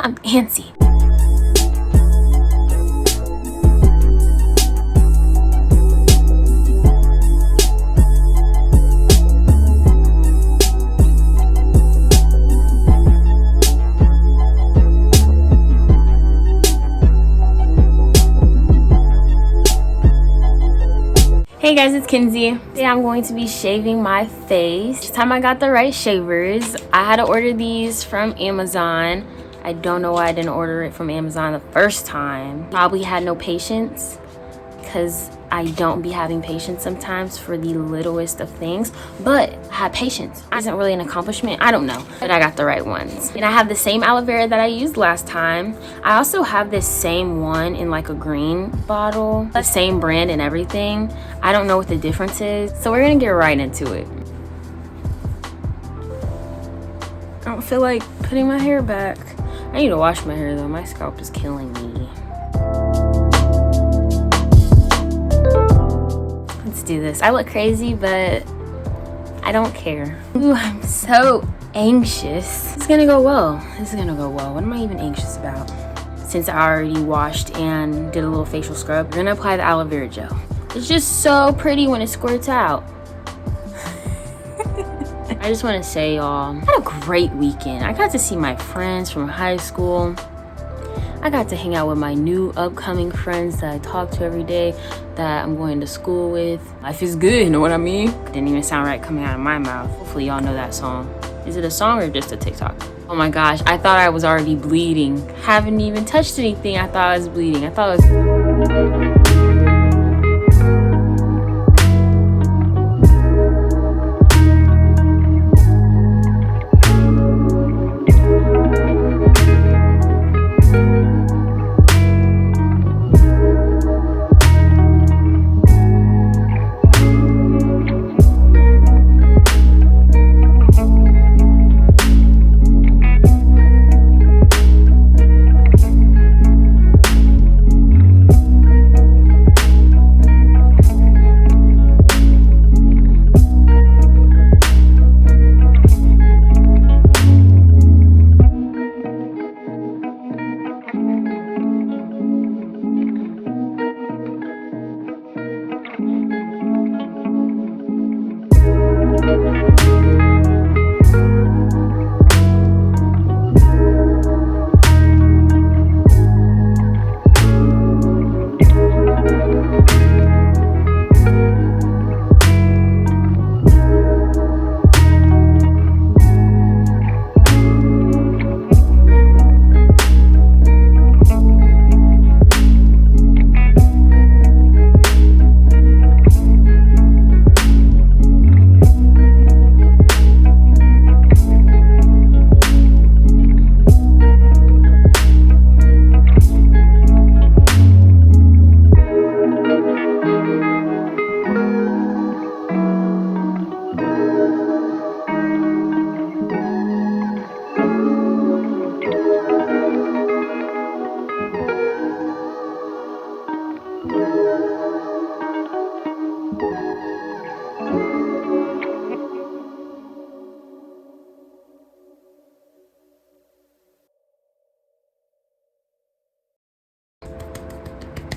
I'm antsy. Hey guys, it's Kenzi. Today I'm going to be shaving my face. This time I got the right shavers. I had to order these from Amazon. I don't know why I didn't order it from Amazon the first time. Probably had no patience because I don't be having patience sometimes for the littlest of things, but I had patience. It isn't really an accomplishment, I don't know, but I got the right ones. And I have the same aloe vera that I used last time. I also have this same one in like a green bottle, the same brand and everything. I don't know what the difference is, so we're gonna get right into it. I don't feel like putting my hair back. I need to wash my hair though, my scalp is killing me. Let's do this. I look crazy, but I don't care. Ooh, I'm so anxious. It's gonna go well. This is gonna go well. What am I even anxious about? Since I already washed and did a little facial scrub, we're gonna apply the aloe vera gel. It's just so pretty when it squirts out. I just want to say, y'all, I had a great weekend. I got to see my friends from high school. I got to hang out with my new upcoming friends that I talk to every day, that I'm going to school with. Life is good, you know what I mean? Didn't even sound right coming out of my mouth. Hopefully y'all know that song. Is it a song or just a TikTok? Oh my gosh, I thought I was already bleeding. Haven't even touched anything. I thought I was bleeding. I thought it was...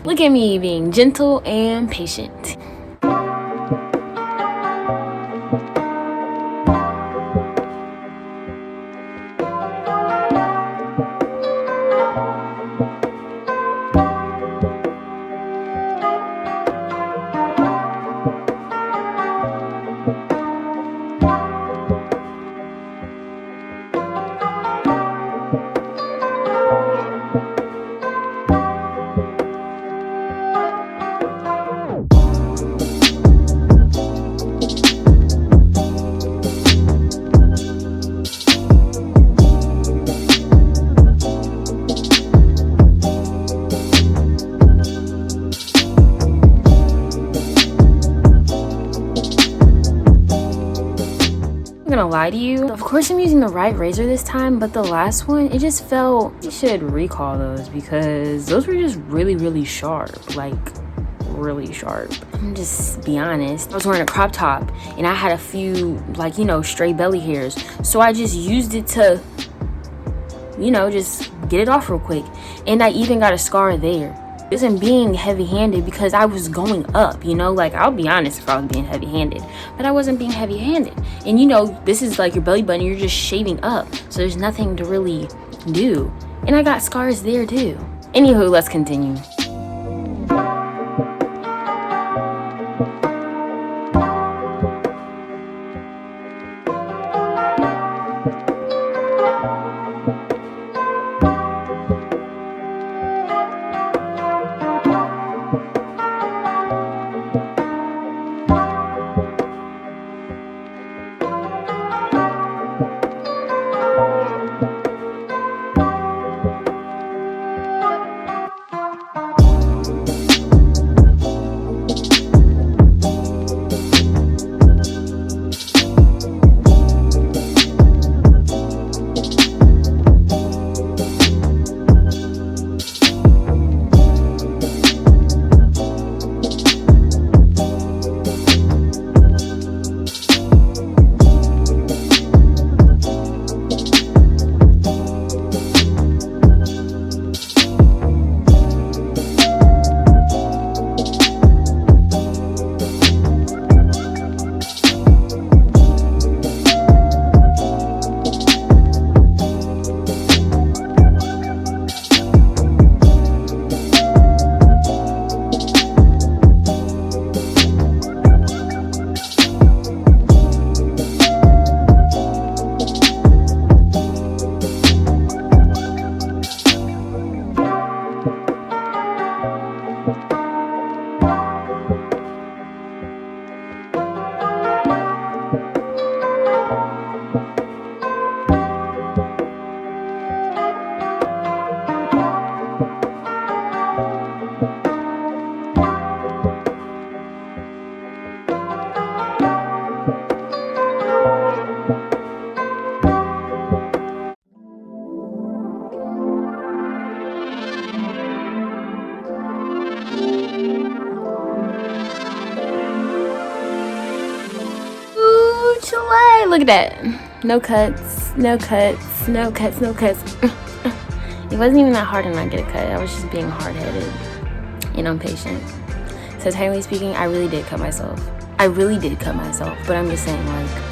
Look at me being gentle and patient. Gonna lie to you, of course I'm using the right razor this time, but the last one, it just felt, you should recall those because those were just really sharp, like really sharp. I'm just be honest, I was wearing a crop top and I had a few, like, you know, stray belly hairs, so I just used it to, you know, just get it off real quick. And I even got a scar there. It wasn't being heavy-handed because I was going up, you know, like I'll be honest if I was being heavy-handed, but I wasn't being heavy-handed. And you know, this is like your belly button, you're just shaving up, so there's nothing to really do. And I got scars there too. Anywho, let's continue. Look at that. No cuts, no cuts, no cuts, no cuts. It wasn't even that hard to not get a cut. I was just being hard-headed and impatient. So technically speaking, I really did cut myself. I really did cut myself, but I'm just saying, like,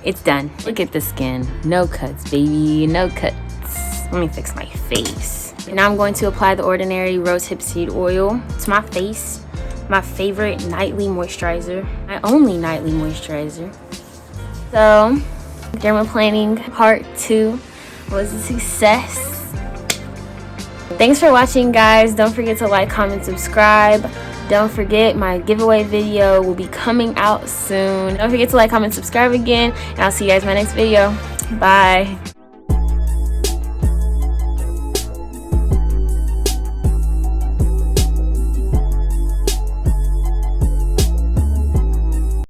it's done. Look at the skin. No cuts, baby. No cuts. Let me fix my face. And now I'm going to apply the Ordinary Rose Hip Seed Oil to my face. My favorite nightly moisturizer. My only nightly moisturizer. So, dermaplaning part 2 was a success. Thanks for watching, guys. Don't forget to like, comment, subscribe. Don't forget, my giveaway video will be coming out soon. Don't forget to like, comment, subscribe again, and I'll see you guys in my next video. Bye.